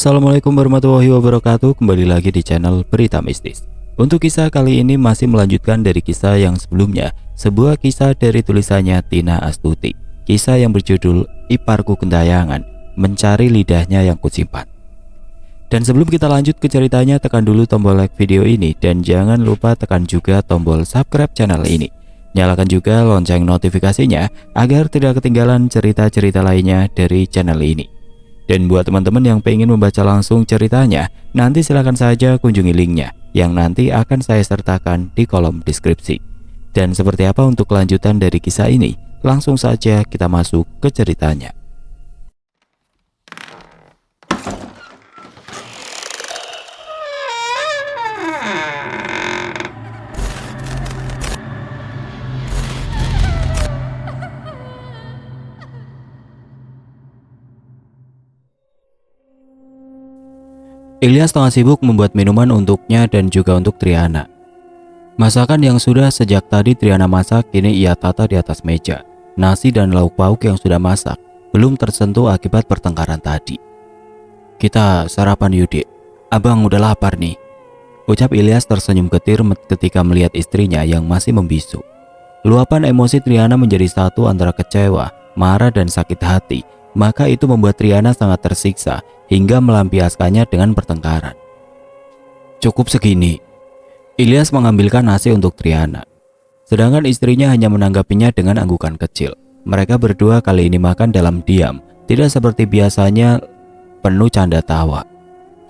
Assalamualaikum warahmatullahi wabarakatuh. Kembali lagi di channel Berita Mistis. Untuk kisah kali ini masih melanjutkan dari kisah yang sebelumnya, sebuah kisah dari tulisannya Tina Astuti. Kisah yang berjudul Iparku Gentayangan, Mencari Lidahnya yang Kusimpan. Dan sebelum kita lanjut ke ceritanya, tekan dulu tombol like video ini dan jangan lupa tekan juga tombol subscribe channel ini. Nyalakan juga lonceng notifikasinya agar tidak ketinggalan cerita-cerita lainnya dari channel ini. Dan buat teman-teman yang pengen membaca langsung ceritanya, nanti silahkan saja kunjungi linknya yang nanti akan saya sertakan di kolom deskripsi. Dan seperti apa untuk kelanjutan dari kisah ini? Langsung saja kita masuk ke ceritanya. Ilyas tengah sibuk membuat minuman untuknya dan juga untuk Triana. Masakan yang sudah sejak tadi Triana masak kini ia tata di atas meja. Nasi dan lauk pauk yang sudah masak belum tersentuh akibat pertengkaran tadi. "Kita sarapan yuk, Dik. Abang udah lapar nih," ucap Ilyas tersenyum getir ketika melihat istrinya yang masih membisu. Luapan emosi Triana menjadi satu antara kecewa, marah dan sakit hati. Maka itu membuat Triana sangat tersiksa hingga melampiaskannya dengan pertengkaran. "Cukup segini." Ilyas mengambilkan nasi untuk Triana, sedangkan istrinya hanya menanggapinya dengan anggukan kecil. Mereka berdua kali ini makan dalam diam, tidak seperti biasanya penuh canda tawa.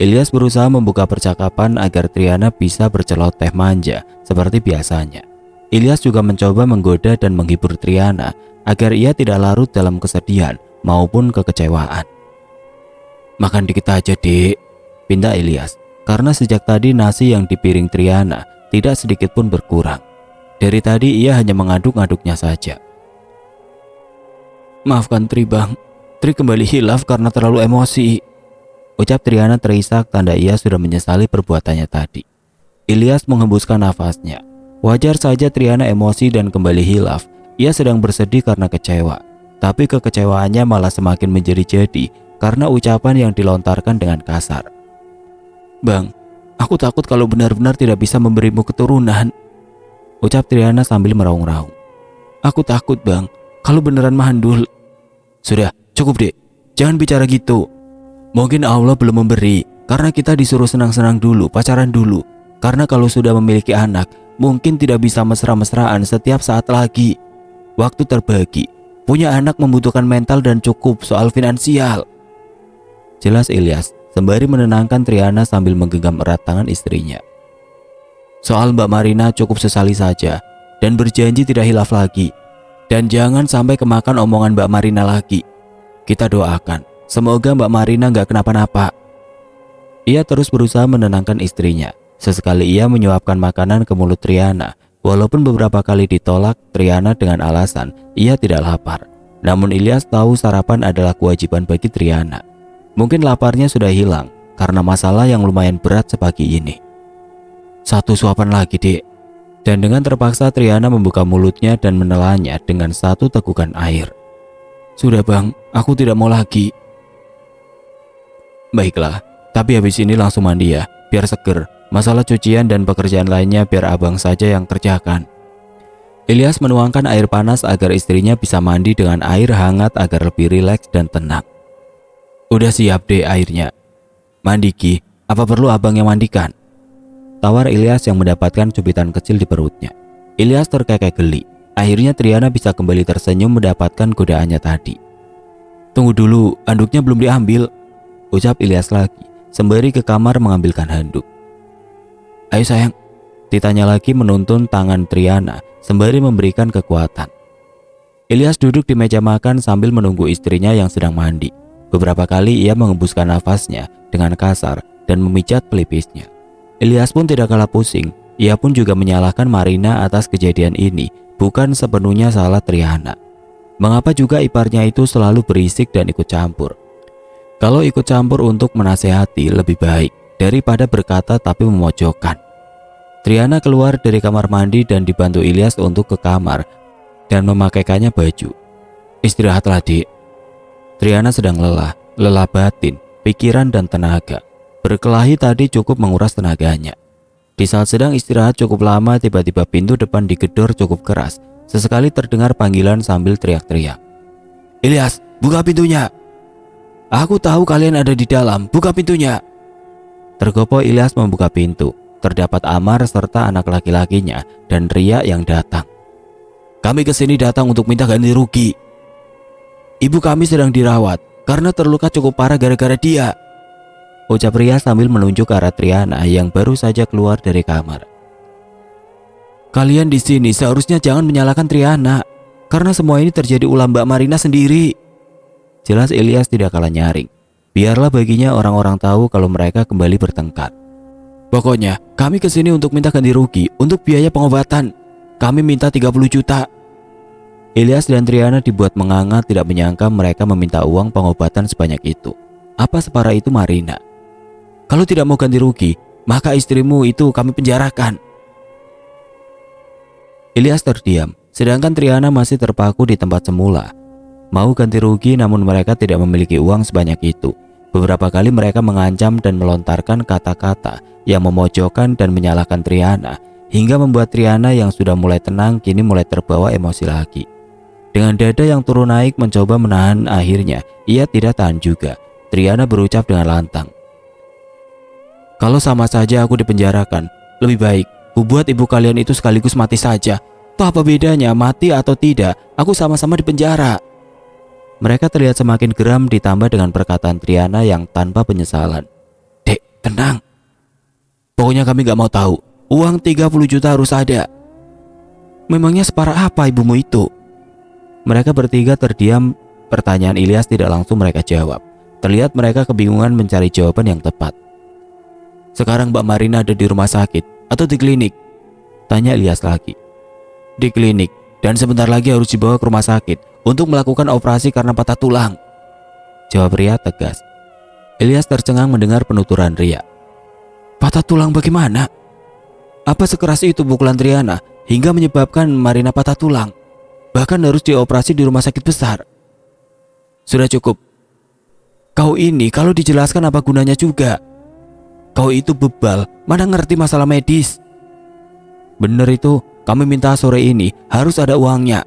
Ilyas berusaha membuka percakapan agar Triana bisa berceloteh manja seperti biasanya. Ilyas juga mencoba menggoda dan menghibur Triana agar ia tidak larut dalam kesedihan maupun kekecewaan. "Makan dikit aja, Dek," pinta Ilyas, karena sejak tadi nasi yang di piring Triana tidak sedikit pun berkurang. Dari tadi ia hanya mengaduk-aduknya saja. "Maafkan Tri, Bang. Tri kembali hilaf karena terlalu emosi," ucap Triana terisak tanda ia sudah menyesali perbuatannya tadi. Ilyas menghembuskan nafasnya. Wajar saja Triana emosi dan kembali hilaf. Ia sedang bersedih karena kecewa. Tapi kekecewaannya malah semakin menjadi-jadi karena ucapan yang dilontarkan dengan kasar. "Bang, aku takut kalau benar-benar tidak bisa memberimu keturunan," ucap Triana sambil meraung-raung. "Aku takut, Bang, kalau beneran mandul." "Sudah, cukup, Dek. Jangan bicara gitu. Mungkin Allah belum memberi karena kita disuruh senang-senang dulu, pacaran dulu. Karena kalau sudah memiliki anak, mungkin tidak bisa mesra-mesraan setiap saat lagi. Waktu terbagi. Punya anak membutuhkan mental dan cukup soal finansial," jelas Ilyas sembari menenangkan Triana sambil menggenggam erat tangan istrinya. "Soal Mbak Marina cukup sesali saja dan berjanji tidak hilaf lagi. Dan jangan sampai kemakan omongan Mbak Marina lagi. Kita doakan semoga Mbak Marina nggak kenapa-napa." Ia terus berusaha menenangkan istrinya. Sesekali ia menyuapkan makanan ke mulut Triana. Walaupun beberapa kali ditolak Triana dengan alasan ia tidak lapar. Namun Ilyas tahu sarapan adalah kewajiban bagi Triana. Mungkin laparnya sudah hilang karena masalah yang lumayan berat sepagi ini. "Satu suapan lagi, Dek." Dan dengan terpaksa Triana membuka mulutnya dan menelannya dengan satu tegukan air. "Sudah, Bang, aku tidak mau lagi." "Baiklah, tapi habis ini langsung mandi ya, biar seger. Masalah cucian dan pekerjaan lainnya biar abang saja yang kerjakan." Ilyas menuangkan air panas agar istrinya bisa mandi dengan air hangat agar lebih rileks dan tenang. "Udah siap deh airnya. Mandi Ki, apa perlu abang yang mandikan?" tawar Ilyas yang mendapatkan cubitan kecil di perutnya. Ilyas terkekeh geli. Akhirnya Triana bisa kembali tersenyum mendapatkan godaannya tadi. "Tunggu dulu, handuknya belum diambil," ucap Ilyas lagi sembari ke kamar mengambilkan handuk. "Ayo sayang," ditanya lagi menuntun tangan Triana sembari memberikan kekuatan. Ilyas duduk di meja makan sambil menunggu istrinya yang sedang mandi. Beberapa kali ia mengembuskan nafasnya dengan kasar dan memijat pelipisnya. Ilyas pun tidak kalah pusing. Ia pun juga menyalahkan Marina atas kejadian ini, bukan sepenuhnya salah Triana. Mengapa juga iparnya itu selalu berisik dan ikut campur? Kalau ikut campur untuk menasehati lebih baik daripada berkata tapi memojokkan. Triana keluar dari kamar mandi dan dibantu Ilyas untuk ke kamar dan memakaikannya baju. "Istirahatlah, Dik." Triana sedang lelah batin pikiran, dan tenaga. Berkelahi tadi cukup menguras tenaganya. Di saat sedang istirahat cukup lama, tiba-tiba pintu depan digedor cukup keras. Sesekali terdengar panggilan sambil teriak-teriak. "Ilyas, buka pintunya! Aku tahu kalian ada di dalam, buka pintunya!" Tergopoh Ilyas membuka pintu. Terdapat Amar serta anak laki-lakinya dan Ria yang datang. "Kami kesini datang untuk minta ganti rugi. Ibu kami sedang dirawat karena terluka cukup parah gara-gara dia," ucap Ria sambil menunjuk ke arah Triana yang baru saja keluar dari kamar. "Kalian di sini seharusnya jangan menyalahkan Triana, karena semua ini terjadi ulah Mbak Marina sendiri." Jelas Ilyas tidak kalah nyaring. Biarlah baginya orang-orang tahu kalau mereka kembali bertengkar. "Pokoknya kami kesini untuk minta ganti rugi untuk biaya pengobatan. Kami minta 30 juta. Ilyas dan Triana dibuat menganga, tidak menyangka mereka meminta uang pengobatan sebanyak itu. Apa separah itu Marina? "Kalau tidak mau ganti rugi, maka istrimu itu kami penjarakan." Ilyas terdiam, sedangkan Triana masih terpaku di tempat semula. Mau ganti rugi namun mereka tidak memiliki uang sebanyak itu. Beberapa kali mereka mengancam dan melontarkan kata-kata yang memojokkan dan menyalahkan Triana, hingga membuat Triana yang sudah mulai tenang kini mulai terbawa emosi lagi. Dengan dada yang turun naik mencoba menahan, akhirnya ia tidak tahan juga. Triana berucap dengan lantang, "Kalau sama saja aku dipenjarakan, lebih baik ku buat ibu kalian itu sekaligus mati saja. Toh apa bedanya mati atau tidak, aku sama-sama di penjara." Mereka terlihat semakin geram ditambah dengan perkataan Triana yang tanpa penyesalan. "Dek, tenang. Pokoknya kami gak mau tahu. Uang 30 juta harus ada." "Memangnya separah apa ibumu itu?" Mereka bertiga terdiam. Pertanyaan Ilyas tidak langsung mereka jawab. Terlihat mereka kebingungan mencari jawaban yang tepat. "Sekarang Mbak Marina ada di rumah sakit atau di klinik?" tanya Ilyas lagi. "Di klinik, dan sebentar lagi harus dibawa ke rumah sakit untuk melakukan operasi karena patah tulang," jawab Ria tegas. Ilyas tercengang mendengar penuturan Ria. "Patah tulang bagaimana? Apa sekeras itu pukulan Triana hingga menyebabkan Marina patah tulang? Bahkan harus dioperasi di rumah sakit besar." "Sudah cukup. Kau ini kalau dijelaskan apa gunanya juga? Kau itu bebal, mana ngerti masalah medis." "Bener itu, kami minta sore ini harus ada uangnya."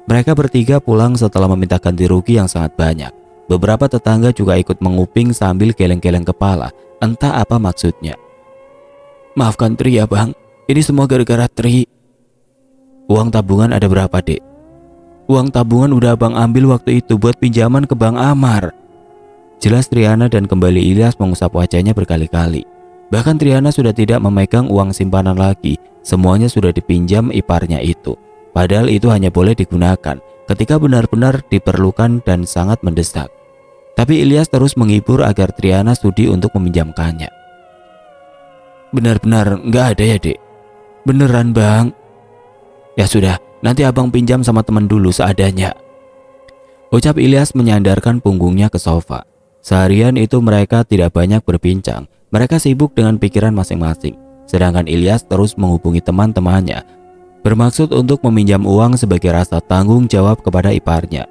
Mereka bertiga pulang setelah meminta ganti rugi yang sangat banyak. Beberapa tetangga juga ikut menguping sambil geleng-geleng kepala, entah apa maksudnya. "Maafkan Tri ya bang, ini semua gara-gara Tri." "Uang tabungan ada berapa dek?" "Uang tabungan udah abang ambil waktu itu buat pinjaman ke Bang Amar." Jelas Triana, dan kembali Ilyas mengusap wajahnya berkali-kali. Bahkan Triana sudah tidak memegang uang simpanan lagi, semuanya sudah dipinjam iparnya itu. Padahal itu hanya boleh digunakan ketika benar-benar diperlukan dan sangat mendesak. Tapi Ilyas terus menghibur agar Triana sudi untuk meminjamkannya. "Benar-benar nggak ada ya dek?" "Beneran bang." "Ya sudah, nanti abang pinjam sama teman dulu seadanya," ucap Ilyas menyandarkan punggungnya ke sofa. Seharian itu mereka tidak banyak berbincang. Mereka sibuk dengan pikiran masing-masing. Sedangkan Ilyas terus menghubungi teman-temannya, bermaksud untuk meminjam uang sebagai rasa tanggung jawab kepada iparnya.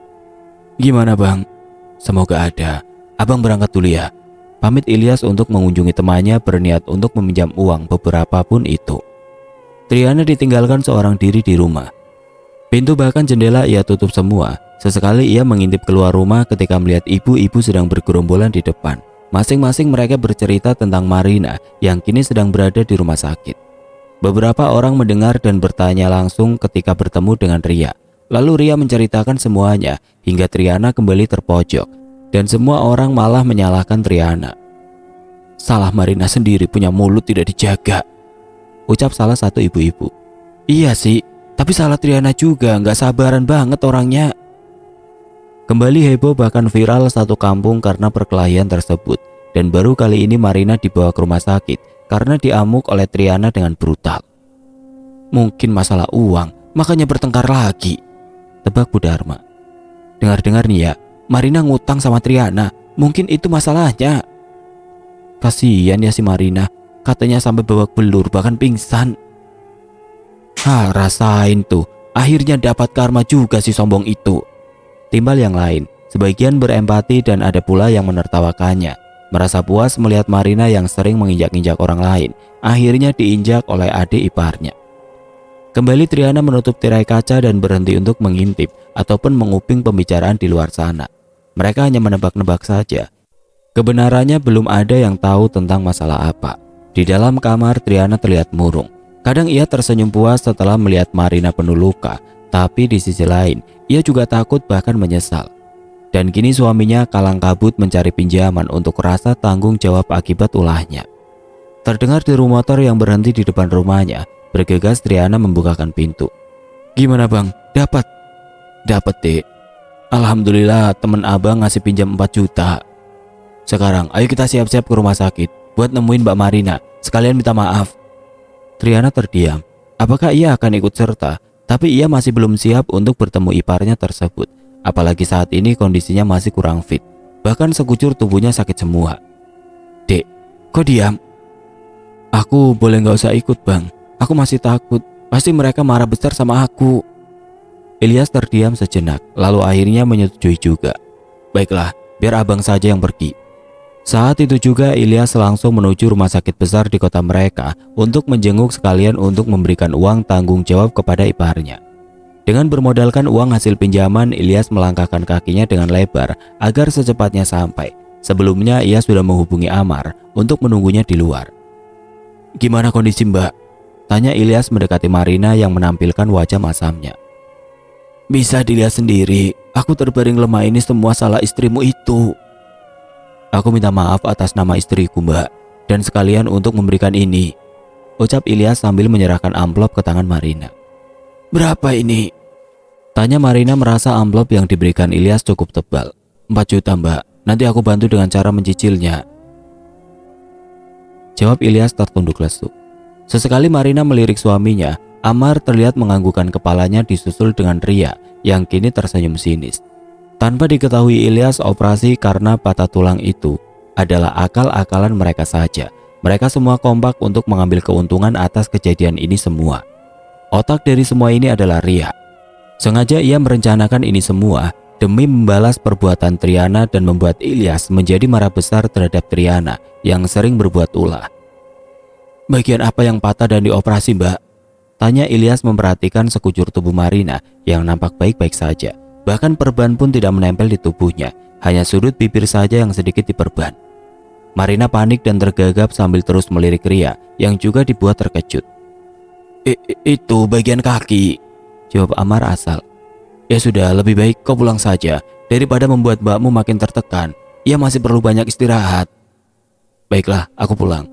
"Gimana bang?" "Semoga ada. Abang berangkat dulu ya," pamit Ilyas untuk mengunjungi temannya berniat untuk meminjam uang beberapa pun itu. Triana ditinggalkan seorang diri di rumah. Pintu bahkan jendela ia tutup semua. Sesekali ia mengintip keluar rumah ketika melihat ibu-ibu sedang bergerombolan di depan. Masing-masing mereka bercerita tentang Marina yang kini sedang berada di rumah sakit. Beberapa orang mendengar dan bertanya langsung ketika bertemu dengan Ria. Lalu Ria menceritakan semuanya hingga Triana kembali terpojok, dan semua orang malah menyalahkan Triana. "Salah Marina sendiri, punya mulut tidak dijaga," ucap salah satu ibu-ibu. "Iya sih, tapi salah Triana juga, nggak sabaran banget orangnya." Kembali heboh, bahkan viral satu kampung karena perkelahian tersebut. Dan baru kali ini Marina dibawa ke rumah sakit karena diamuk oleh Triana dengan brutal. "Mungkin masalah uang, makanya bertengkar lagi," tebak Bu Dharma. "Dengar-dengar nih ya, Marina ngutang sama Triana, mungkin itu masalahnya." "Kasihan ya si Marina, katanya sampai babak belur bahkan pingsan." Rasain tuh, akhirnya dapat karma juga si sombong itu," timbal yang lain. Sebagian berempati dan ada pula yang menertawakannya. Merasa puas melihat Marina yang sering menginjak-injak orang lain, akhirnya diinjak oleh adik iparnya. Kembali Triana menutup tirai kaca dan berhenti untuk mengintip ataupun menguping pembicaraan di luar sana. Mereka hanya menebak-nebak saja. Kebenarannya belum ada yang tahu tentang masalah apa. Di dalam kamar Triana terlihat murung. Kadang ia tersenyum puas setelah melihat Marina penuh luka, tapi di sisi lain ia juga takut bahkan menyesal. Dan kini suaminya kalang kabut mencari pinjaman untuk rasa tanggung jawab akibat ulahnya. Terdengar deru motor yang berhenti di depan rumahnya. Bergegas Triana membukakan pintu. "Gimana bang? Dapat?" "Dapat dek. Alhamdulillah temen abang ngasih pinjam 4 juta. Sekarang ayo kita siap-siap ke rumah sakit buat nemuin Mbak Marina. Sekalian minta maaf." Triana terdiam. Apakah ia akan ikut serta? Tapi ia masih belum siap untuk bertemu iparnya tersebut. Apalagi saat ini kondisinya masih kurang fit. Bahkan sekujur tubuhnya sakit semua. "Dek, kok diam?" "Aku boleh gak usah ikut bang? Aku masih takut. Pasti mereka marah besar sama aku." Ilyas terdiam sejenak, lalu akhirnya menyetujui juga. "Baiklah, biar abang saja yang pergi." Saat itu juga Ilyas langsung menuju rumah sakit besar di kota mereka untuk menjenguk sekalian untuk memberikan uang tanggung jawab kepada iparnya. Dengan bermodalkan uang hasil pinjaman, Ilyas melangkahkan kakinya dengan lebar agar secepatnya sampai. Sebelumnya ia sudah menghubungi Amar untuk menunggunya di luar. "Gimana kondisi Mbak?" tanya Ilyas mendekati Marina yang menampilkan wajah masamnya. "Bisa dilihat sendiri, aku terbaring lemah, ini semua salah istrimu itu." "Aku minta maaf atas nama istriku Mbak, dan sekalian untuk memberikan ini," ucap Ilyas sambil menyerahkan amplop ke tangan Marina. "Berapa ini?" tanya Marina merasa amplop yang diberikan Ilyas cukup tebal. 4 juta Mbak, nanti aku bantu dengan cara mencicilnya," jawab Ilyas tertunduk lesu. Sesekali Marina melirik suaminya. Amar terlihat menganggukkan kepalanya disusul dengan Ria yang kini tersenyum sinis. Tanpa diketahui Ilyas, operasi karena patah tulang itu adalah akal-akalan mereka saja. Mereka semua kompak untuk mengambil keuntungan atas kejadian ini semua. Otak dari semua ini adalah Ria. Sengaja ia merencanakan ini semua demi membalas perbuatan Triana dan membuat Ilyas menjadi marah besar terhadap Triana yang sering berbuat ulah. "Bagian apa yang patah dan dioperasi Mbak?" tanya Ilyas memperhatikan sekujur tubuh Marina yang nampak baik-baik saja. Bahkan perban pun tidak menempel di tubuhnya, hanya sudut bibir saja yang sedikit diperban. Marina panik dan tergagap sambil terus melirik Ria yang juga dibuat terkejut. Itu bagian kaki," jawab Amar asal. "Ya sudah, lebih baik kau pulang saja daripada membuat mbakmu makin tertekan. Ia masih perlu banyak istirahat." "Baiklah, aku pulang.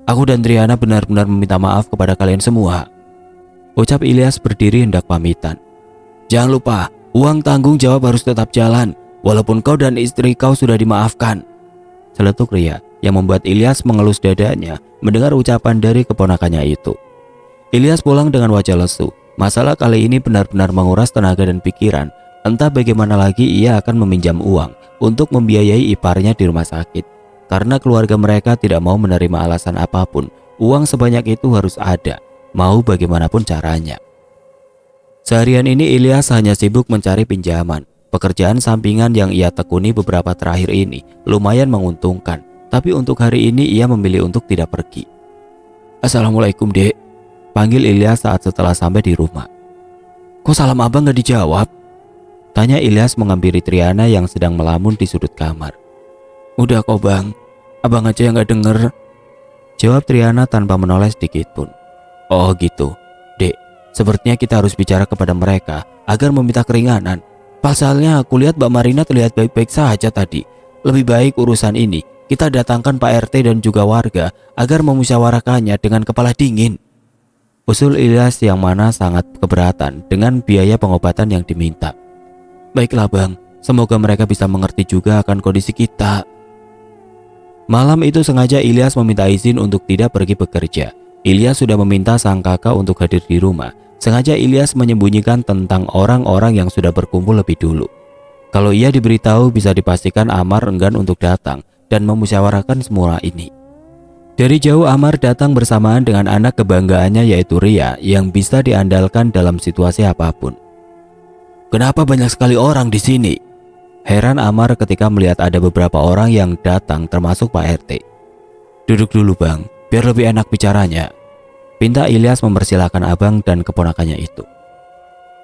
Aku dan Triana benar-benar meminta maaf kepada kalian semua," ucap Ilyas berdiri hendak pamitan. "Jangan lupa, uang tanggung jawab harus tetap jalan, walaupun kau dan istri kau sudah dimaafkan," celetuk Ria yang membuat Ilyas mengelus dadanya mendengar ucapan dari keponakannya itu. Ilyas pulang dengan wajah lesu. Masalah kali ini benar-benar menguras tenaga dan pikiran. Entah bagaimana lagi ia akan meminjam uang untuk membiayai iparnya di rumah sakit. Karena keluarga mereka tidak mau menerima alasan apapun, uang sebanyak itu harus ada, mau bagaimanapun caranya. Seharian ini Ilyas hanya sibuk mencari pinjaman. Pekerjaan sampingan yang ia tekuni beberapa terakhir ini lumayan menguntungkan, tapi untuk hari ini ia memilih untuk tidak pergi. "Assalamualaikum dek," panggil Ilyas saat setelah sampai di rumah. "Kok salam abang gak dijawab?" tanya Ilyas menghampiri Triana yang sedang melamun di sudut kamar. "Udah kok bang, abang aja yang gak denger," jawab Triana tanpa menoleh sedikit pun. "Oh gitu, dek, sepertinya kita harus bicara kepada mereka agar meminta keringanan. Pasalnya aku lihat Mbak Marina terlihat baik-baik saja tadi. Lebih baik urusan ini kita datangkan Pak RT dan juga warga agar memusyawarahkannya dengan kepala dingin," usul Ilyas yang mana sangat keberatan dengan biaya pengobatan yang diminta. "Baiklah bang, semoga mereka bisa mengerti juga akan kondisi kita." Malam itu sengaja Ilyas meminta izin untuk tidak pergi bekerja. Ilyas sudah meminta sang kakak untuk hadir di rumah. Sengaja Ilyas menyembunyikan tentang orang-orang yang sudah berkumpul lebih dulu. Kalau ia diberitahu, bisa dipastikan Amar enggan untuk datang dan memusyawarahkan semua ini. Dari jauh Amar datang bersamaan dengan anak kebanggaannya yaitu Ria yang bisa diandalkan dalam situasi apapun. "Kenapa banyak sekali orang di sini?" Heran Amar ketika melihat ada beberapa orang yang datang termasuk Pak RT. "Duduk dulu bang, biar lebih enak bicaranya," pinta Ilyas mempersilahkan abang dan keponakannya itu.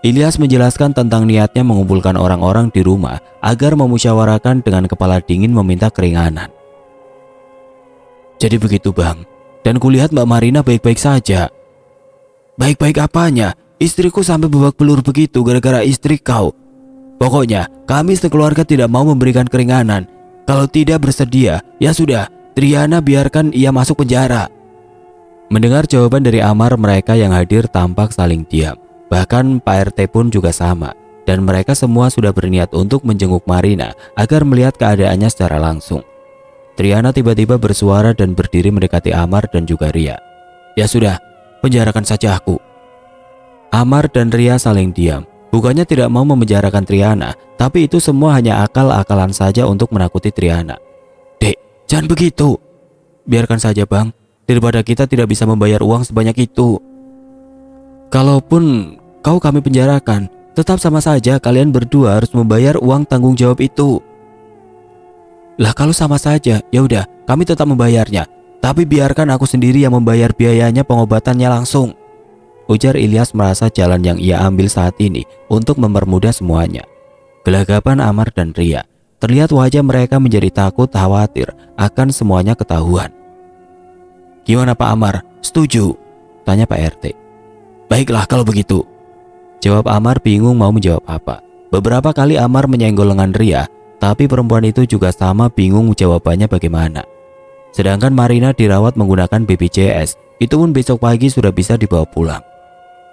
Ilyas menjelaskan tentang niatnya mengumpulkan orang-orang di rumah agar memusyawarahkan dengan kepala dingin meminta keringanan. "Jadi begitu bang, dan kulihat Mbak Marina baik-baik saja." "Baik-baik apanya? Istriku sampai babak belur begitu gara-gara istri kau. Pokoknya kami sekeluarga tidak mau memberikan keringanan. Kalau tidak bersedia, ya sudah, Triana biarkan ia masuk penjara." Mendengar jawaban dari Amar, mereka yang hadir tampak saling diam. Bahkan Pak RT pun juga sama, dan mereka semua sudah berniat untuk menjenguk Marina agar melihat keadaannya secara langsung. Triana tiba-tiba bersuara dan berdiri mendekati Amar dan juga Ria. "Ya sudah, penjarakan saja aku." Amar dan Ria saling diam. Bukannya tidak mau memenjarakan Triana, tapi itu semua hanya akal-akalan saja untuk menakuti Triana. "Dek, jangan begitu. Biarkan saja bang, daripada kita tidak bisa membayar uang sebanyak itu. Kalaupun kau kami penjarakan, tetap sama saja kalian berdua harus membayar uang tanggung jawab itu." "Lah kalau sama saja, ya udah, kami tetap membayarnya. Tapi biarkan aku sendiri yang membayar biayanya pengobatannya langsung," ujar Ilyas merasa jalan yang ia ambil saat ini untuk mempermudah semuanya. Gelagapan Amar dan Ria. Terlihat wajah mereka menjadi takut khawatir akan semuanya ketahuan. "Gimana Pak Amar? Setuju?" tanya Pak RT. "Baiklah kalau begitu," jawab Amar bingung mau menjawab apa. Beberapa kali Amar menyenggol lengan Ria, tapi perempuan itu juga sama bingung jawabannya bagaimana. Sedangkan Marina dirawat menggunakan BPJS, itu pun besok pagi sudah bisa dibawa pulang.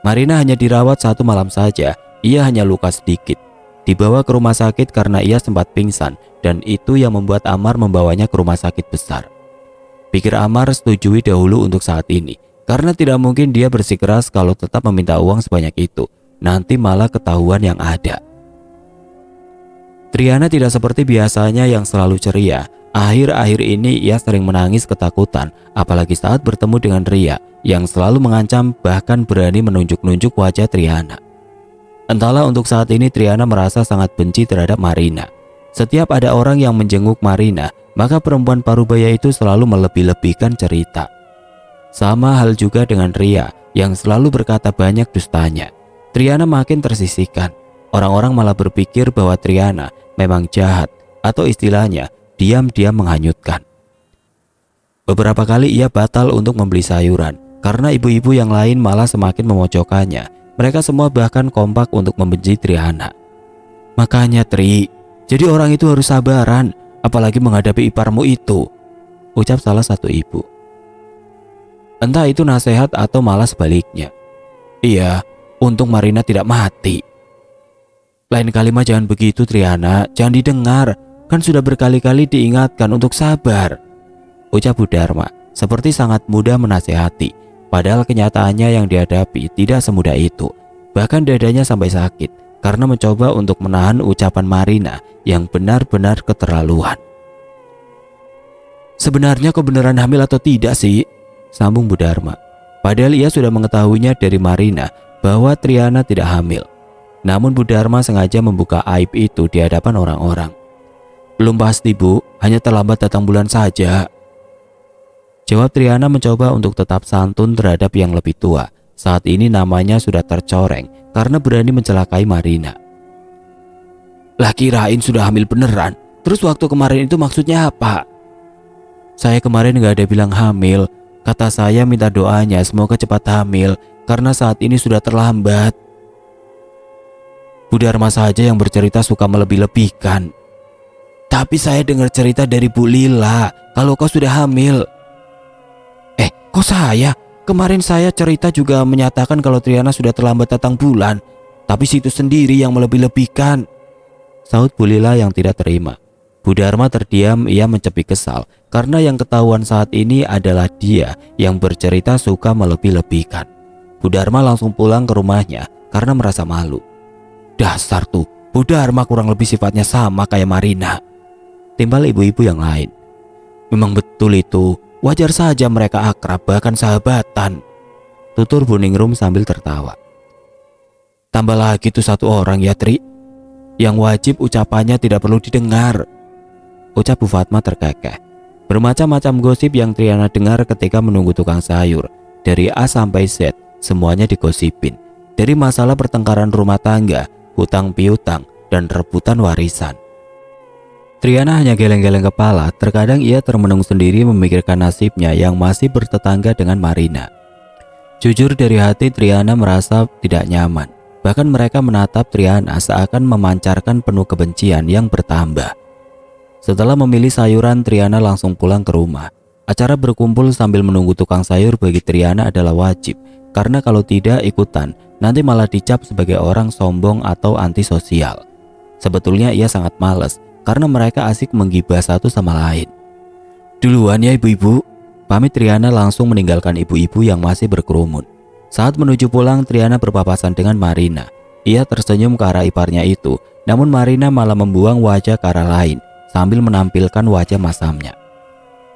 Marina hanya dirawat 1 malam saja, ia hanya luka sedikit. Dibawa ke rumah sakit karena ia sempat pingsan, dan itu yang membuat Amar membawanya ke rumah sakit besar. Pikir Amar setujui dahulu untuk saat ini, karena tidak mungkin dia bersikeras kalau tetap meminta uang sebanyak itu. Nanti malah ketahuan yang ada. Triana tidak seperti biasanya yang selalu ceria. Akhir-akhir ini ia sering menangis ketakutan, apalagi saat bertemu dengan Ria yang selalu mengancam bahkan berani menunjuk-nunjuk wajah Triana. Entahlah untuk saat ini Triana merasa sangat benci terhadap Marina. Setiap ada orang yang menjenguk Marina, maka perempuan parubaya itu selalu melebih-lebihkan cerita. Sama hal juga dengan Ria yang selalu berkata banyak dustanya. Triana makin tersisihkan. Orang-orang malah berpikir bahwa Triana memang jahat, atau istilahnya diam-diam menghanyutkan. Beberapa kali ia batal untuk membeli sayuran karena ibu-ibu yang lain malah semakin memojokkannya. Mereka semua bahkan kompak untuk membenci Triana. "Makanya Tri, jadi orang itu harus sabaran, apalagi menghadapi iparmu itu," ucap salah satu ibu. Entah itu nasihat atau malah sebaliknya. "Iya, untung Marina tidak mati." "Lain kali mah jangan begitu Triana, jangan didengar. Kan sudah berkali-kali diingatkan untuk sabar," ucap Bu Dharma seperti sangat mudah menasehati. Padahal kenyataannya yang dihadapi tidak semudah itu. Bahkan dadanya sampai sakit karena mencoba untuk menahan ucapan Marina yang benar-benar keterlaluan. "Sebenarnya kau beneran hamil atau tidak sih?" sambung Bu Dharma. Padahal ia sudah mengetahuinya dari Marina bahwa Triana tidak hamil. Namun Bu Dharma sengaja membuka aib itu di hadapan orang-orang. "Belum pasti Bu, hanya terlambat datang bulan saja," jawab Triana mencoba untuk tetap santun terhadap yang lebih tua. Saat ini namanya sudah tercoreng karena berani mencelakai Marina. "Lah kirain sudah hamil beneran. Terus waktu kemarin itu maksudnya apa?" "Saya kemarin nggak ada bilang hamil. Kata saya minta doanya semoga cepat hamil karena saat ini sudah terlambat." Bu Dharma saja yang bercerita suka melebih-lebihkan. "Tapi saya dengar cerita dari Bu Lila kalau kau sudah hamil." "Kok saya? Kemarin saya cerita juga menyatakan kalau Triana sudah terlambat datang bulan. Tapi situ sendiri yang melebih-lebihkan," saut Bu Lila yang tidak terima. Bu Dharma terdiam, ia mencepi kesal karena yang ketahuan saat ini adalah dia yang bercerita suka melebih-lebihkan. Bu Dharma langsung pulang ke rumahnya karena merasa malu. "Dasar tuh, Bu Dharma kurang lebih sifatnya sama kayak Marina," timbal ibu-ibu yang lain. "Memang betul itu. Wajar saja mereka akrab bahkan sahabatan," tutur Bu Ningrum sambil tertawa. "Tambah lagi tuh 1 orang ya Tri." Yang wajib ucapannya tidak perlu didengar, ucap Bu Fatma terkekeh. Bermacam-macam gosip yang Triana dengar ketika menunggu tukang sayur. Dari A sampai Z, semuanya digosipin. Dari masalah pertengkaran rumah tangga, hutang piutang, dan rebutan warisan. Triana hanya geleng-geleng kepala, terkadang ia termenung sendiri memikirkan nasibnya yang masih bertetangga dengan Marina. Jujur dari hati Triana merasa tidak nyaman. Bahkan mereka menatap Triana seakan memancarkan penuh kebencian yang bertambah. Setelah memilih sayuran, Triana langsung pulang ke rumah. Acara berkumpul sambil menunggu tukang sayur bagi Triana adalah wajib, karena kalau tidak ikutan, nanti malah dicap sebagai orang sombong atau antisosial. Sebetulnya ia sangat malas, karena mereka asik menggibah satu sama lain. Duluan ya ibu-ibu, pamit Triana langsung meninggalkan ibu-ibu yang masih berkerumun. Saat menuju pulang, Triana berpapasan dengan Marina. Ia tersenyum ke arah iparnya itu, namun Marina malah membuang wajah ke arah lain, sambil menampilkan wajah masamnya.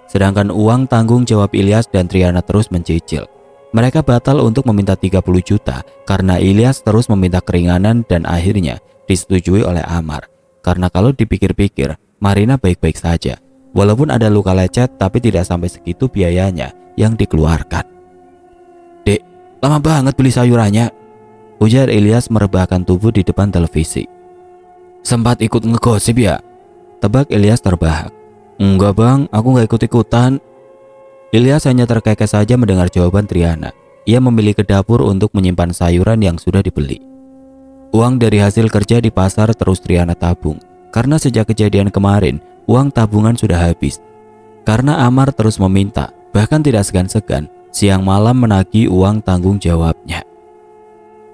Sedangkan uang tanggung jawab Ilyas dan Triana terus mencicil. Mereka batal untuk meminta 30 juta karena Ilyas terus meminta keringanan dan akhirnya disetujui oleh Amar. Karena kalau dipikir-pikir, Marina baik-baik saja. Walaupun ada luka lecet tapi tidak sampai segitu biayanya yang dikeluarkan. Dek, lama banget beli sayurannya, ujar Ilyas merebahkan tubuh di depan televisi. Sempat ikut ngegosip ya? Tebak Ilyas terbahak. Enggak bang, aku gak ikut-ikutan. Ilyas hanya terkekeh saja mendengar jawaban Triana. Ia memilih ke dapur untuk menyimpan sayuran yang sudah dibeli. Uang dari hasil kerja di pasar terus Triana tabung. Karena sejak kejadian kemarin, uang tabungan sudah habis. Karena Amar terus meminta, bahkan tidak segan-segan, siang malam menagih uang tanggung jawabnya.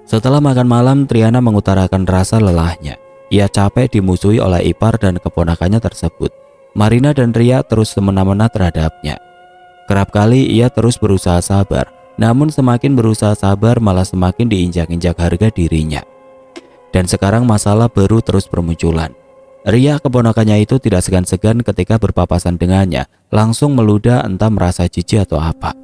Setelah makan malam, Triana mengutarakan rasa lelahnya. Ia capek dimusuhi oleh ipar dan keponakannya tersebut. Marina dan Ria terus semena-mena terhadapnya. Kerap kali ia terus berusaha sabar, namun semakin berusaha sabar malah semakin diinjak-injak harga dirinya. Dan sekarang masalah baru terus bermunculan. Ria, keponakannya itu, tidak segan-segan ketika berpapasan dengannya, langsung meludah entah merasa jijik atau apa.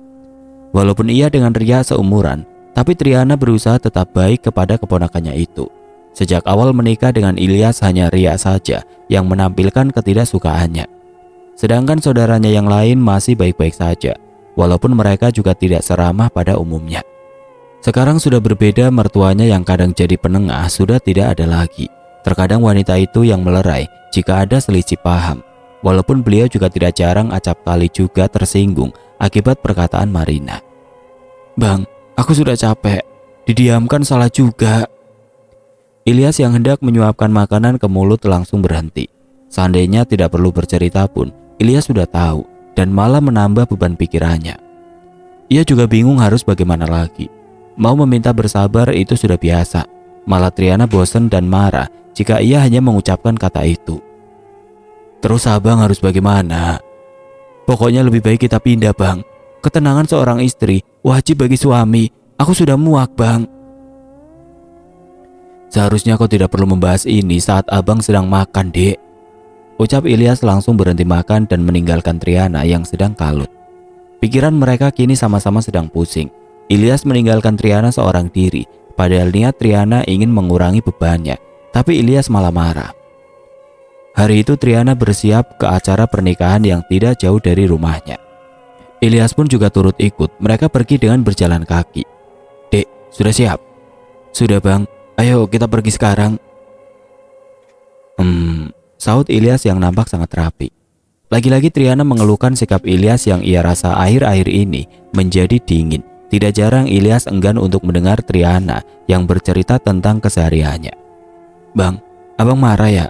Walaupun ia dengan Ria seumuran, tapi Triana berusaha tetap baik kepada keponakannya itu. Sejak awal menikah dengan Ilyas hanya Ria saja yang menampilkan ketidaksukaannya. Sedangkan saudaranya yang lain masih baik-baik saja, walaupun mereka juga tidak seramah pada umumnya. Sekarang sudah berbeda, mertuanya yang kadang jadi penengah sudah tidak ada lagi. Terkadang wanita itu yang melerai jika ada selisih paham. Walaupun beliau juga tidak jarang acap kali juga tersinggung akibat perkataan Marina. Bang, aku sudah capek, didiamkan salah juga. Ilyas yang hendak menyuapkan makanan ke mulut langsung berhenti. Seandainya tidak perlu bercerita pun, Ilyas sudah tahu dan malah menambah beban pikirannya. Ia juga bingung harus bagaimana lagi. Mau meminta bersabar itu sudah biasa. Malah Triana bosan dan marah jika ia hanya mengucapkan kata itu. Terus abang harus bagaimana? Pokoknya lebih baik kita pindah bang. Ketenangan seorang istri wajib bagi suami. Aku sudah muak bang. Seharusnya kau tidak perlu membahas ini saat abang sedang makan, dek. Ucap Ilyas langsung berhenti makan dan meninggalkan Triana yang sedang kalut. Pikiran mereka kini sama-sama sedang pusing. Ilyas meninggalkan Triana seorang diri, padahal niat Triana ingin mengurangi bebannya, tapi Ilyas malah marah. Hari itu Triana bersiap ke acara pernikahan yang tidak jauh dari rumahnya. Ilyas pun juga turut ikut. Mereka pergi dengan berjalan kaki. Dek, sudah siap? Sudah bang. Ayo kita pergi sekarang. Saut Ilyas yang nampak sangat rapi. Lagi-lagi Triana mengeluhkan sikap Ilyas yang ia rasa akhir-akhir ini menjadi dingin. Tidak jarang Ilyas enggan untuk mendengar Triana yang bercerita tentang kesehariannya. Bang, abang marah ya?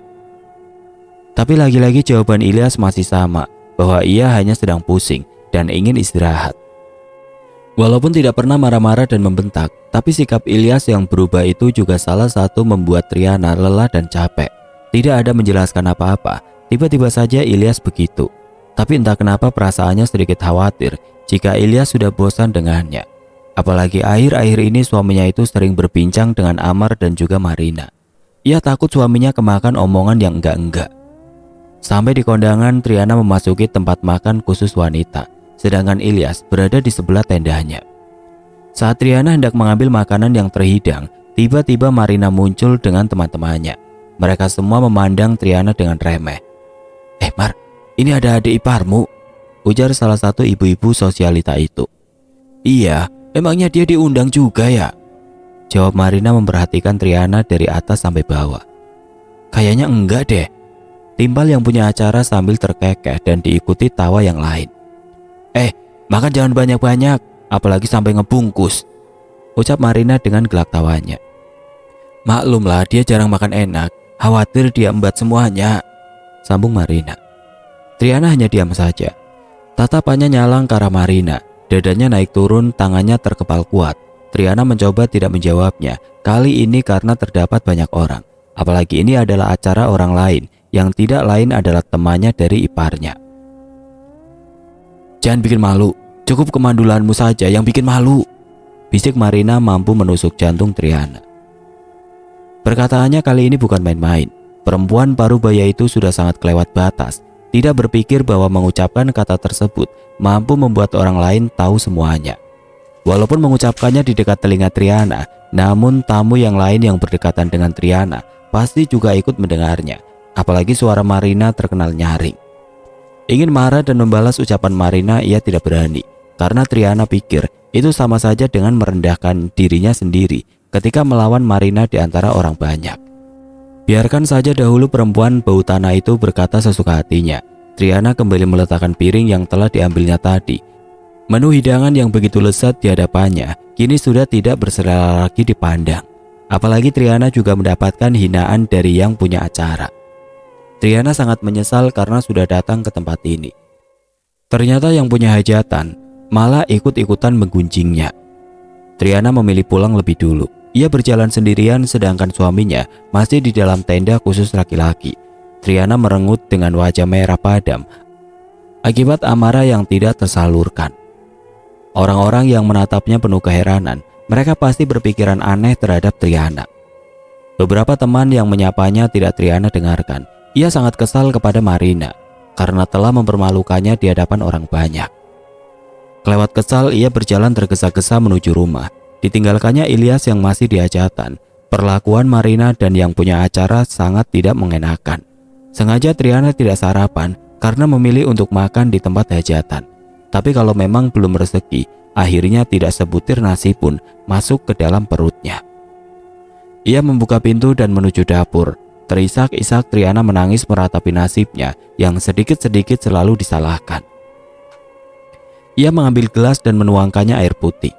Tapi lagi-lagi jawaban Ilyas masih sama, bahwa ia hanya sedang pusing dan ingin istirahat. Walaupun tidak pernah marah-marah dan membentak, tapi sikap Ilyas yang berubah itu juga salah satu membuat Triana lelah dan capek. Tidak ada menjelaskan apa-apa, tiba-tiba saja Ilyas begitu. Tapi entah kenapa perasaannya sedikit khawatir jika Ilyas sudah bosan dengannya. Apalagi akhir-akhir ini suaminya itu sering berbincang dengan Amar dan juga Marina. Ia takut suaminya kemakan omongan yang enggak-enggak. Sampai di kondangan, Triana memasuki tempat makan khusus wanita, sedangkan Ilyas berada di sebelah tendanya. Saat Triana hendak mengambil makanan yang terhidang, tiba-tiba Marina muncul dengan teman-temannya. Mereka semua memandang Triana dengan remeh. Mar, ini ada adik iparmu, ujar salah satu ibu-ibu sosialita itu. Iya, emangnya dia diundang juga ya? Jawab Marina memperhatikan Triana dari atas sampai bawah. Kayaknya enggak deh, timpal yang punya acara sambil terkekeh dan diikuti tawa yang lain. Makan jangan banyak-banyak, apalagi sampai ngebungkus, ucap Marina dengan gelak tawanya. Maklumlah dia jarang makan enak, khawatir dia embat semuanya, sambung Marina. Triana hanya diam saja. Tatapannya nyalang ke arah Marina, dadanya naik turun, tangannya terkepal kuat. Triana mencoba tidak menjawabnya, kali ini karena terdapat banyak orang. Apalagi ini adalah acara orang lain, yang tidak lain adalah temannya dari iparnya. Jangan bikin malu, cukup kemandulanmu saja yang bikin malu, bisik Marina mampu menusuk jantung Triana. Perkataannya kali ini bukan main-main. Perempuan parubaya itu sudah sangat kelewat batas, tidak berpikir bahwa mengucapkan kata tersebut mampu membuat orang lain tahu semuanya. Walaupun mengucapkannya di dekat telinga Triana, namun tamu yang lain yang berdekatan dengan Triana pasti juga ikut mendengarnya. Apalagi suara Marina terkenal nyaring. Ingin marah dan membalas ucapan Marina ia tidak berani, karena Triana pikir itu sama saja dengan merendahkan dirinya sendiri ketika melawan Marina di antara orang banyak. Biarkan saja dahulu perempuan bau tanah itu berkata sesuka hatinya. Triana kembali meletakkan piring yang telah diambilnya tadi. Menu hidangan yang begitu lezat di hadapannya kini sudah tidak berselera lagi dipandang. Apalagi Triana juga mendapatkan hinaan dari yang punya acara. Triana sangat menyesal karena sudah datang ke tempat ini. Ternyata yang punya hajatan malah ikut-ikutan menggunjingnya. Triana memilih pulang lebih dulu. Ia berjalan sendirian sedangkan suaminya masih di dalam tenda khusus laki-laki. Triana merengut dengan wajah merah padam akibat amarah yang tidak tersalurkan. Orang-orang yang menatapnya penuh keheranan. Mereka pasti berpikiran aneh terhadap Triana. Beberapa teman yang menyapanya tidak Triana dengarkan. Ia sangat kesal kepada Marina karena telah mempermalukannya di hadapan orang banyak. Kelewat kesal, ia berjalan tergesa-gesa menuju rumah. Ditinggalkannya Ilyas yang masih di hajatan. Perlakuan Marina dan yang punya acara sangat tidak mengenakan. Sengaja Triana tidak sarapan karena memilih untuk makan di tempat hajatan. Tapi kalau memang belum rezeki, akhirnya tidak sebutir nasi pun masuk ke dalam perutnya. Ia membuka pintu dan menuju dapur. Terisak-isak Triana menangis meratapi nasibnya yang sedikit-sedikit selalu disalahkan. Ia mengambil gelas dan menuangkannya air putih.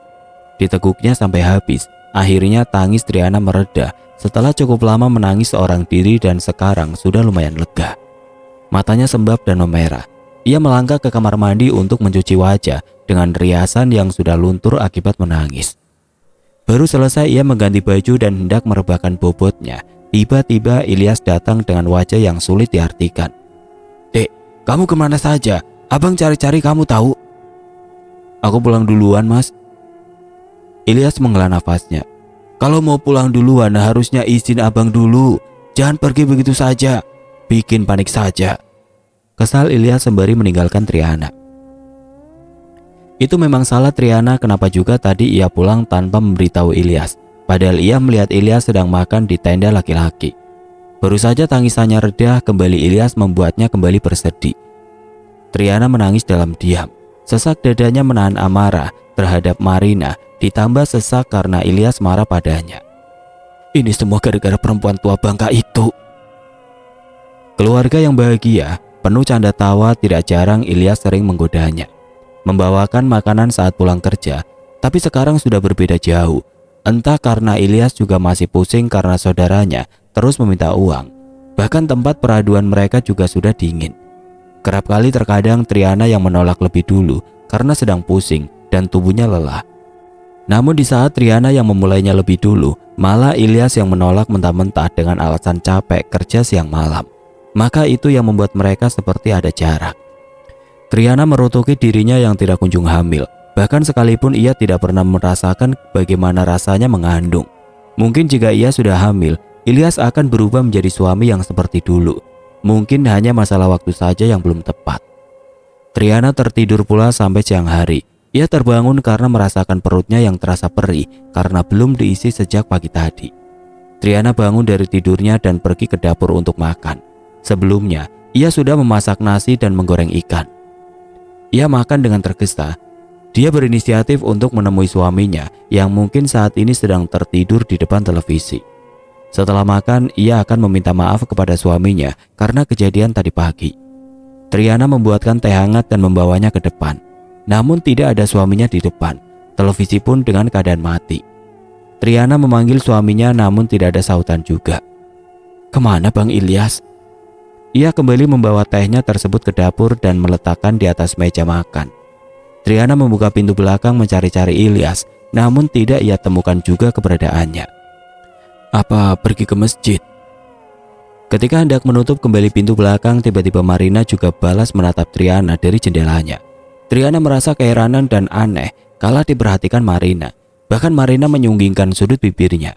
Diteguknya sampai habis. Akhirnya tangis Triana mereda setelah cukup lama menangis seorang diri dan sekarang sudah lumayan lega. Matanya sembab dan memerah. Ia melangkah ke kamar mandi untuk mencuci wajah dengan riasan yang sudah luntur akibat menangis. Baru selesai ia mengganti baju dan hendak merebahkan bobotnya. Tiba-tiba Ilyas datang dengan wajah yang sulit diartikan. Dek, kamu kemana saja? Abang cari-cari kamu tahu. Aku pulang duluan mas. Ilyas menghela nafasnya. Kalau mau pulang duluan harusnya izin abang dulu. Jangan pergi begitu saja. Bikin panik saja. Kesal Ilyas sembari meninggalkan Triana. Itu memang salah Triana kenapa juga tadi ia pulang tanpa memberitahu Ilyas. Padahal ia melihat Ilyas sedang makan di tenda laki-laki. Baru saja tangisannya reda, kembali Ilyas membuatnya kembali bersedih. Triana menangis dalam diam. Sesak dadanya menahan amarah terhadap Marina, ditambah sesak karena Ilyas marah padanya. Ini semua gara-gara perempuan tua bangka itu. Keluarga yang bahagia, penuh canda tawa, tidak jarang Ilyas sering menggodanya. Membawakan makanan saat pulang kerja, tapi sekarang sudah berbeda jauh. Entah karena Ilyas juga masih pusing karena saudaranya terus meminta uang. Bahkan tempat peraduan mereka juga sudah dingin. Kerap kali terkadang Triana yang menolak lebih dulu karena sedang pusing dan tubuhnya lelah. Namun di saat Triana yang memulainya lebih dulu, malah Ilyas yang menolak mentah-mentah dengan alasan capek kerja siang malam. Maka itu yang membuat mereka seperti ada jarak. Triana merutuki dirinya yang tidak kunjung hamil. Bahkan sekalipun ia tidak pernah merasakan bagaimana rasanya mengandung. Mungkin jika ia sudah hamil, Ilyas akan berubah menjadi suami yang seperti dulu. Mungkin hanya masalah waktu saja yang belum tepat. Triana tertidur pula sampai siang hari. Ia terbangun karena merasakan perutnya yang terasa perih karena belum diisi sejak pagi tadi. Triana bangun dari tidurnya dan pergi ke dapur untuk makan. Sebelumnya, ia sudah memasak nasi dan menggoreng ikan. Ia makan dengan tergesa. Dia berinisiatif untuk menemui suaminya yang mungkin saat ini sedang tertidur di depan televisi. Setelah makan, ia akan meminta maaf kepada suaminya karena kejadian tadi pagi. Triana membuatkan teh hangat dan membawanya ke depan. Namun tidak ada suaminya di depan. Televisi pun dengan keadaan mati. Triana memanggil suaminya namun tidak ada sautan juga. "Kemana Bang Ilyas?" Ia kembali membawa tehnya tersebut ke dapur dan meletakkan di atas meja makan. Triana membuka pintu belakang mencari-cari Ilyas, namun tidak ia temukan juga keberadaannya. "Apa pergi ke masjid?" Ketika hendak menutup kembali pintu belakang, tiba-tiba Marina juga balas menatap Triana dari jendelanya. Triana merasa keheranan dan aneh kala diperhatikan Marina. Bahkan Marina menyunggingkan sudut bibirnya.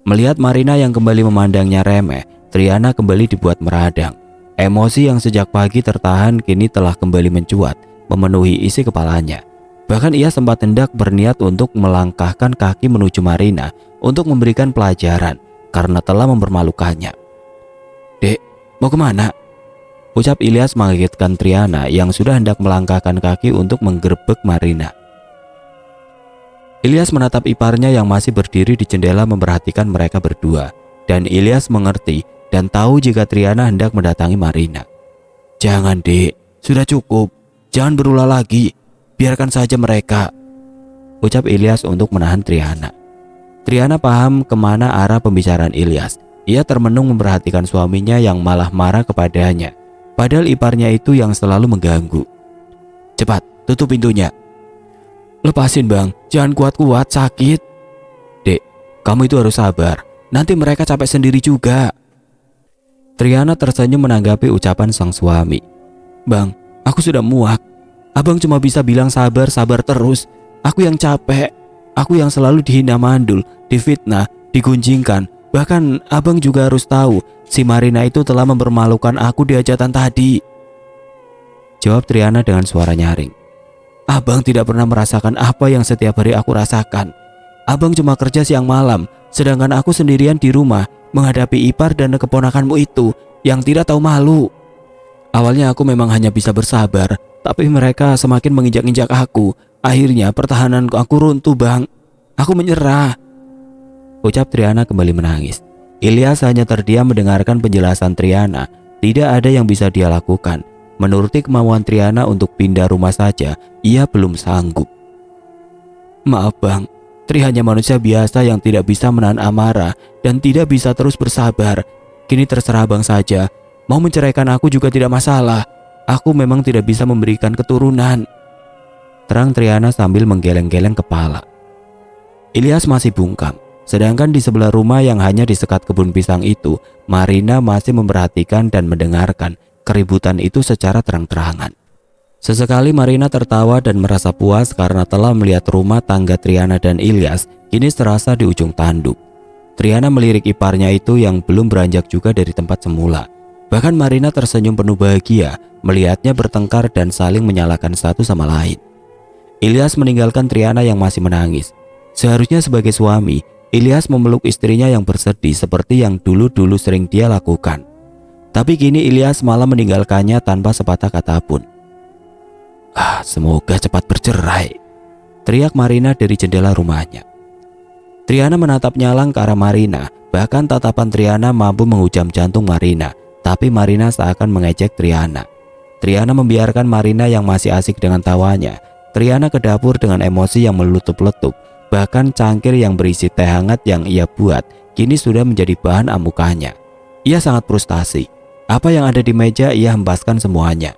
Melihat Marina yang kembali memandangnya remeh, Triana kembali dibuat meradang. Emosi yang sejak pagi tertahan kini telah kembali mencuat, memenuhi isi kepalanya. Bahkan ia sempat hendak berniat untuk melangkahkan kaki menuju Marina untuk memberikan pelajaran karena telah mempermalukannya. "Dek, mau kemana?" ucap Ilyas mengagetkan Triana yang sudah hendak melangkahkan kaki untuk menggerebek Marina. Ilyas menatap iparnya yang masih berdiri di jendela memperhatikan mereka berdua, dan Ilyas mengerti dan tahu jika Triana hendak mendatangi Marina. "Jangan Dek, sudah cukup, jangan berulah lagi, biarkan saja mereka," ucap Ilyas untuk menahan Triana. Triana paham kemana arah pembicaraan Ilyas. Ia termenung memperhatikan suaminya yang malah marah kepadanya, padahal iparnya itu yang selalu mengganggu. "Cepat, tutup pintunya." "Lepasin Bang, jangan kuat-kuat, sakit." "Dek, kamu itu harus sabar, nanti mereka capek sendiri juga." Triana tersenyum menanggapi ucapan sang suami. "Bang, aku sudah muak. Abang cuma bisa bilang sabar-sabar terus. Aku yang capek, aku yang selalu dihina mandul, difitnah, digunjingkan. Bahkan abang juga harus tahu, si Marina itu telah mempermalukan aku di hajatan tadi," jawab Triana dengan suara nyaring. "Abang tidak pernah merasakan apa yang setiap hari aku rasakan. Abang cuma kerja siang malam, sedangkan aku sendirian di rumah menghadapi ipar dan keponakanmu itu yang tidak tahu malu. Awalnya aku memang hanya bisa bersabar, tapi mereka semakin menginjak-injak aku. Akhirnya pertahanan aku runtuh Bang. Aku menyerah," ucap Triana kembali menangis. Ilyas hanya terdiam mendengarkan penjelasan Triana. Tidak ada yang bisa dia lakukan. Menuruti kemauan Triana untuk pindah rumah saja, ia belum sanggup. "Maaf Bang, Tri hanya manusia biasa yang tidak bisa menahan amarah dan tidak bisa terus bersabar. Kini terserah Bang saja, mau menceraikan aku juga tidak masalah. Aku memang tidak bisa memberikan keturunan," terang Triana sambil menggeleng-geleng kepala. Ilyas masih bungkam, sedangkan di sebelah rumah yang hanya disekat kebun pisang itu, Marina masih memperhatikan dan mendengarkan keributan itu secara terang-terangan. Sesekali Marina tertawa dan merasa puas karena telah melihat rumah tangga Triana dan Ilyas kini terasa di ujung tanduk. Triana melirik iparnya itu yang belum beranjak juga dari tempat semula. Bahkan Marina tersenyum penuh bahagia melihatnya bertengkar dan saling menyalahkan satu sama lain. Ilyas meninggalkan Triana yang masih menangis. Seharusnya sebagai suami, Ilyas memeluk istrinya yang bersedih seperti yang dulu-dulu sering dia lakukan. Tapi kini Ilyas malah meninggalkannya tanpa sepatah kata pun. Semoga cepat bercerai," teriak Marina dari jendela rumahnya. Triana menatap nyalang ke arah Marina. Bahkan tatapan Triana mampu menghujam jantung Marina. Tapi Marina seakan mengejek Triana. Triana membiarkan Marina yang masih asik dengan tawanya. Triana ke dapur dengan emosi yang meletup-letup. Bahkan cangkir yang berisi teh hangat yang ia buat kini sudah menjadi bahan amukannya. Ia sangat frustasi. Apa yang ada di meja ia hempaskan semuanya.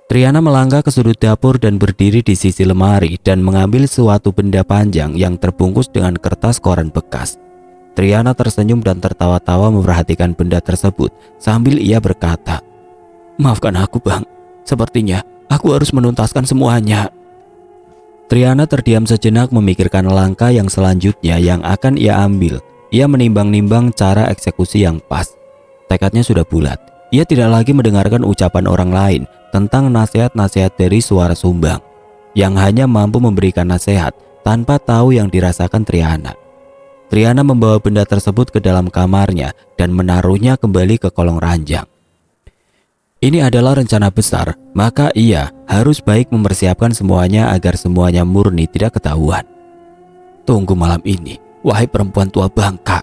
Triana melangkah ke sudut dapur dan berdiri di sisi lemari dan mengambil suatu benda panjang yang terbungkus dengan kertas koran bekas. Triana tersenyum dan tertawa-tawa memperhatikan benda tersebut sambil ia berkata, "Maafkan aku Bang, sepertinya aku harus menuntaskan semuanya." Triana terdiam sejenak memikirkan langkah yang selanjutnya yang akan ia ambil. Ia menimbang-nimbang cara eksekusi yang pas. Tekadnya sudah bulat. Ia tidak lagi mendengarkan ucapan orang lain tentang nasihat-nasihat dari suara sumbang yang hanya mampu memberikan nasihat tanpa tahu yang dirasakan Triana. Triana membawa benda tersebut ke dalam kamarnya dan menaruhnya kembali ke kolong ranjang. Ini adalah rencana besar, maka ia harus baik mempersiapkan semuanya agar semuanya murni tidak ketahuan. Tunggu malam ini, wahai perempuan tua bangka,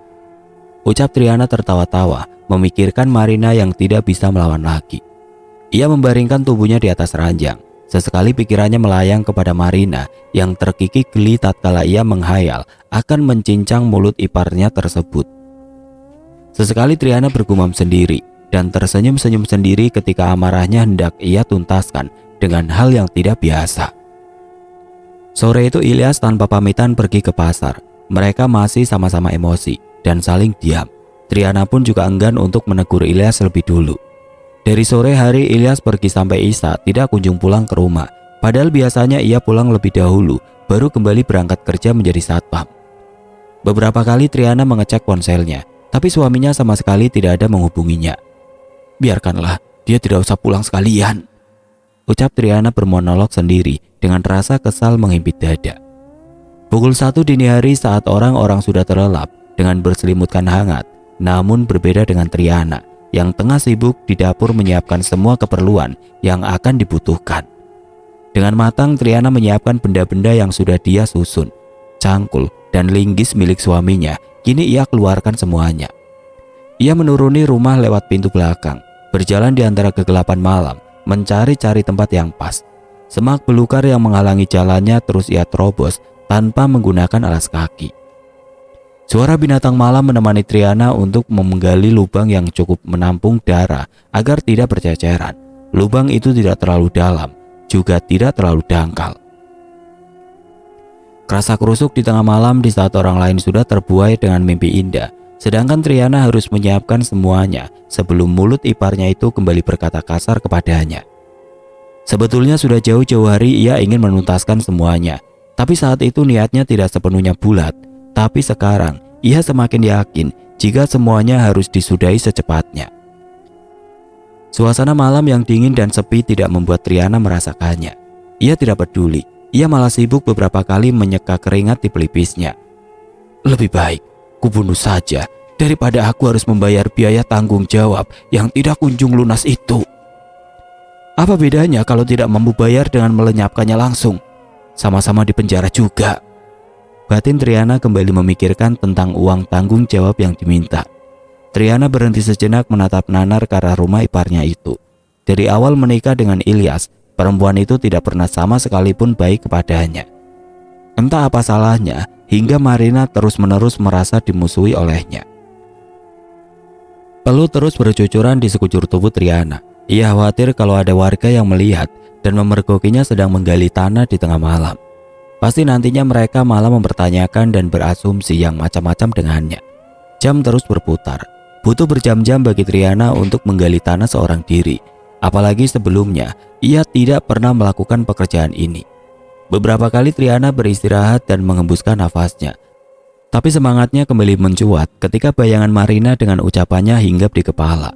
ucap Triana tertawa-tawa, memikirkan Marina yang tidak bisa melawan lagi. Ia membaringkan tubuhnya di atas ranjang. Sesekali pikirannya melayang kepada Marina yang terkikik geli tatkala ia menghayal akan mencincang mulut iparnya tersebut. Sesekali Triana bergumam sendiri dan tersenyum-senyum sendiri ketika amarahnya hendak ia tuntaskan dengan hal yang tidak biasa. Sore itu Ilyas tanpa pamitan pergi ke pasar. Mereka masih sama-sama emosi dan saling diam. Triana pun juga enggan untuk menegur Ilyas lebih dulu. Dari sore hari Ilyas pergi sampai Isya tidak kunjung pulang ke rumah. Padahal biasanya ia pulang lebih dahulu, baru kembali berangkat kerja menjadi satpam. Beberapa kali Triana mengecek ponselnya, tapi suaminya sama sekali tidak ada menghubunginya. Biarkanlah, dia tidak usah pulang sekalian, ucap Triana bermonolog sendiri dengan rasa kesal menghimpit dada. Pukul 1 dini hari saat orang-orang sudah terlelap dengan berselimutkan hangat, namun berbeda dengan Triana yang tengah sibuk di dapur menyiapkan semua keperluan yang akan dibutuhkan. Dengan matang Triana menyiapkan benda-benda yang sudah dia susun. Cangkul dan linggis milik suaminya kini ia keluarkan semuanya. Ia menuruni rumah lewat pintu belakang, berjalan di antara kegelapan malam, mencari-cari tempat yang pas. Semak belukar yang menghalangi jalannya terus ia terobos tanpa menggunakan alas kaki. Suara binatang malam menemani Triana untuk menggali lubang yang cukup menampung darah agar tidak berceceran. Lubang itu tidak terlalu dalam, juga tidak terlalu dangkal. Kerasak-kerusuk di tengah malam di saat orang lain sudah terbuai dengan mimpi indah, sedangkan Triana harus menyiapkan semuanya sebelum mulut iparnya itu kembali berkata kasar kepadanya. Sebetulnya sudah jauh-jauh hari ia ingin menuntaskan semuanya, tapi saat itu niatnya tidak sepenuhnya bulat. Tapi sekarang ia semakin yakin jika semuanya harus disudahi secepatnya. Suasana malam yang dingin dan sepi tidak membuat Triana merasakannya. Ia tidak peduli, ia malah sibuk beberapa kali menyeka keringat di pelipisnya. Lebih baik kubunuh saja daripada aku harus membayar biaya tanggung jawab yang tidak kunjung lunas itu. Apa bedanya kalau tidak mampu bayar dengan melenyapkannya langsung? Sama-sama di penjara juga. Batin Triana kembali memikirkan tentang uang tanggung jawab yang diminta. Triana berhenti sejenak menatap nanar ke arah rumah iparnya itu. Dari awal menikah dengan Ilyas, perempuan itu tidak pernah sama sekalipun baik kepadanya. Entah apa salahnya, hingga Marina terus-menerus merasa dimusuhi olehnya. Peluh terus bercucuran di sekujur tubuh Triana. Ia khawatir kalau ada warga yang melihat dan memergokinya sedang menggali tanah di tengah malam. Pasti nantinya mereka malah mempertanyakan dan berasumsi yang macam-macam dengannya. Jam terus berputar. Butuh berjam-jam bagi Triana untuk menggali tanah seorang diri. Apalagi sebelumnya, ia tidak pernah melakukan pekerjaan ini. Beberapa kali Triana beristirahat dan mengembuskan nafasnya. Tapi semangatnya kembali mencuat ketika bayangan Marina dengan ucapannya hinggap di kepala.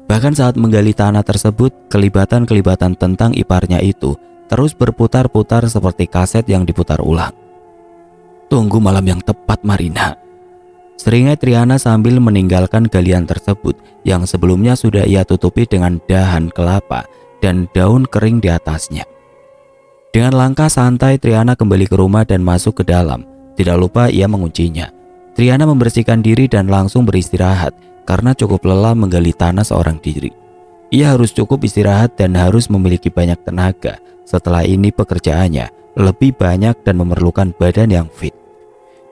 Bahkan saat menggali tanah tersebut, kelibatan-kelibatan tentang iparnya itu terus berputar-putar seperti kaset yang diputar ulang. Tunggu malam yang tepat, Marina, seringai Triana sambil meninggalkan galian tersebut yang sebelumnya sudah ia tutupi dengan dahan kelapa dan daun kering di atasnya. Dengan langkah santai Triana kembali ke rumah dan masuk ke dalam. Tidak lupa ia menguncinya. Triana membersihkan diri dan langsung beristirahat karena cukup lelah menggali tanah seorang diri. Ia harus cukup istirahat dan harus memiliki banyak tenaga. Setelah ini pekerjaannya lebih banyak dan memerlukan badan yang fit.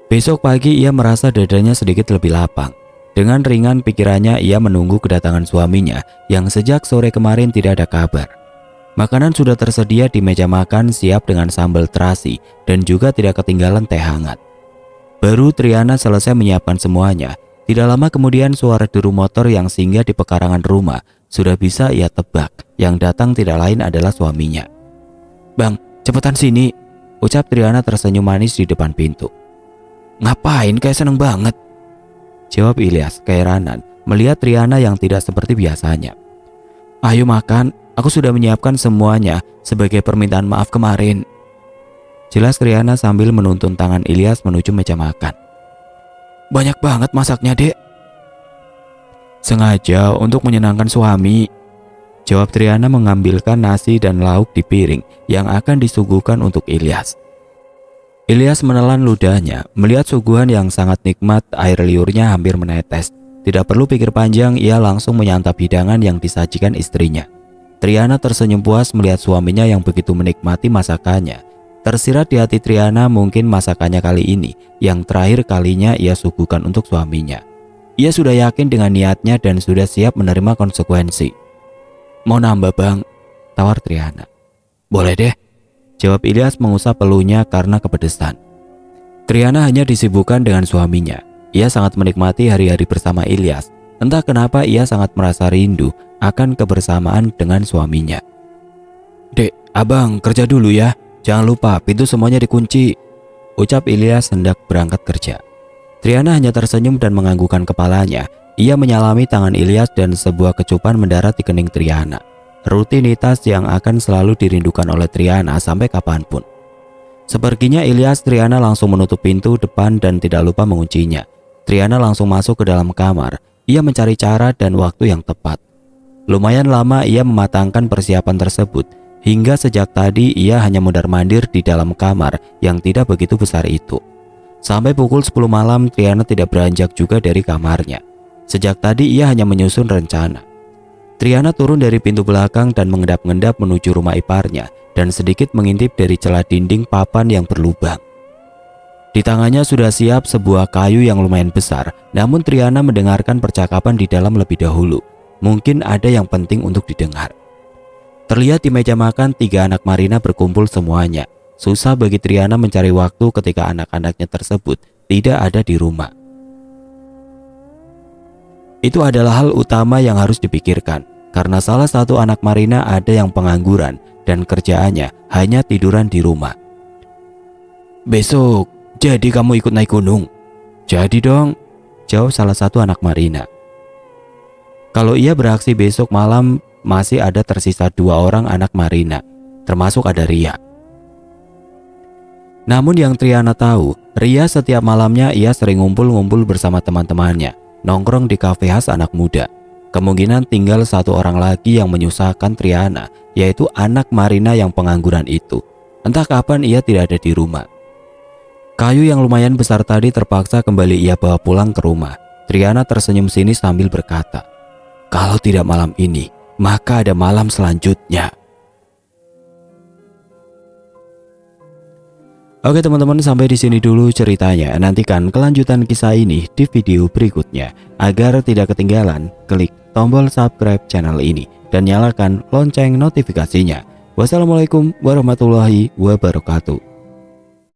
Besok pagi ia merasa dadanya sedikit lebih lapang. Dengan ringan pikirannya ia menunggu kedatangan suaminya yang sejak sore kemarin tidak ada kabar. Makanan sudah tersedia di meja makan siap dengan sambal terasi dan juga tidak ketinggalan teh hangat. Baru Triana selesai menyiapkan semuanya. Tidak lama kemudian suara deru motor yang singgah di pekarangan rumah sudah bisa ia tebak. Yang datang tidak lain adalah suaminya. Bang, cepetan sini, ucap Triana tersenyum manis di depan pintu. Ngapain, kayak seneng banget, jawab Ilyas keheranan melihat Triana yang tidak seperti biasanya. Ayo makan, aku sudah menyiapkan semuanya sebagai permintaan maaf kemarin, jelas Triana sambil menuntun tangan Ilyas menuju meja makan. Banyak banget masaknya, Dek. Sengaja untuk menyenangkan suami, jawab Triana mengambilkan nasi dan lauk di piring yang akan disuguhkan untuk Ilyas. Ilyas menelan ludahnya, melihat suguhan yang sangat nikmat, air liurnya hampir menetes. Tidak perlu pikir panjang, ia langsung menyantap hidangan yang disajikan istrinya. Triana tersenyum puas melihat suaminya yang begitu menikmati masakannya. Tersirat di hati Triana mungkin masakannya kali ini yang terakhir kalinya ia suguhkan untuk suaminya. Ia sudah yakin dengan niatnya dan sudah siap menerima konsekuensi. Mau nambah bang? Tawar Triana. Boleh deh, jawab Ilyas mengusap pelunya karena kepedesan. Triana hanya disibukkan dengan suaminya. Ia sangat menikmati hari-hari bersama Ilyas. Entah kenapa ia sangat merasa rindu akan kebersamaan dengan suaminya. Dek, abang kerja dulu ya. Jangan lupa pintu semuanya dikunci, ucap Ilyas hendak berangkat kerja. Triana hanya tersenyum dan menganggukkan kepalanya. Ia menyalami tangan Ilyas dan sebuah kecupan mendarat di kening Triana. Rutinitas yang akan selalu dirindukan oleh Triana sampai kapanpun. Seperginya Ilyas, Triana langsung menutup pintu depan dan tidak lupa menguncinya. Triana langsung masuk ke dalam kamar. Ia mencari cara dan waktu yang tepat. Lumayan lama ia mematangkan persiapan tersebut. Hingga sejak tadi ia hanya mondar-mandir di dalam kamar yang tidak begitu besar itu. Sampai pukul 10 malam Triana tidak beranjak juga dari kamarnya. Sejak tadi ia hanya menyusun rencana. Triana turun dari pintu belakang dan mengendap-endap menuju rumah iparnya dan sedikit mengintip dari celah dinding papan yang berlubang. Di tangannya sudah siap sebuah kayu yang lumayan besar, namun Triana mendengarkan percakapan di dalam lebih dahulu. Mungkin ada yang penting untuk didengar. Terlihat di meja makan 3 anak Marina berkumpul semuanya. Susah bagi Triana mencari waktu ketika anak-anaknya tersebut tidak ada di rumah. Itu adalah hal utama yang harus dipikirkan, karena salah satu anak Marina ada yang pengangguran dan kerjaannya hanya tiduran di rumah. Besok, jadi kamu ikut naik gunung? Jadi dong, jawab salah satu anak Marina. Kalau ia beraksi besok malam, masih ada tersisa 2 orang anak Marina, termasuk ada Ria. Namun yang Triana tahu, Ria setiap malamnya ia sering ngumpul-ngumpul bersama teman-temannya, nongkrong di kafe khas anak muda. Kemungkinan tinggal 1 orang lagi yang menyusahkan Triana, yaitu anak Marina yang pengangguran itu. Entah kapan ia tidak ada di rumah. Kayu yang lumayan besar tadi terpaksa kembali ia bawa pulang ke rumah. Triana tersenyum sinis sambil berkata, kalau tidak malam ini, maka ada malam selanjutnya. Oke teman-teman, sampai di sini dulu ceritanya. Nantikan kelanjutan kisah ini di video berikutnya. Agar tidak ketinggalan, klik tombol subscribe channel ini dan nyalakan lonceng notifikasinya. Wassalamualaikum warahmatullahi wabarakatuh.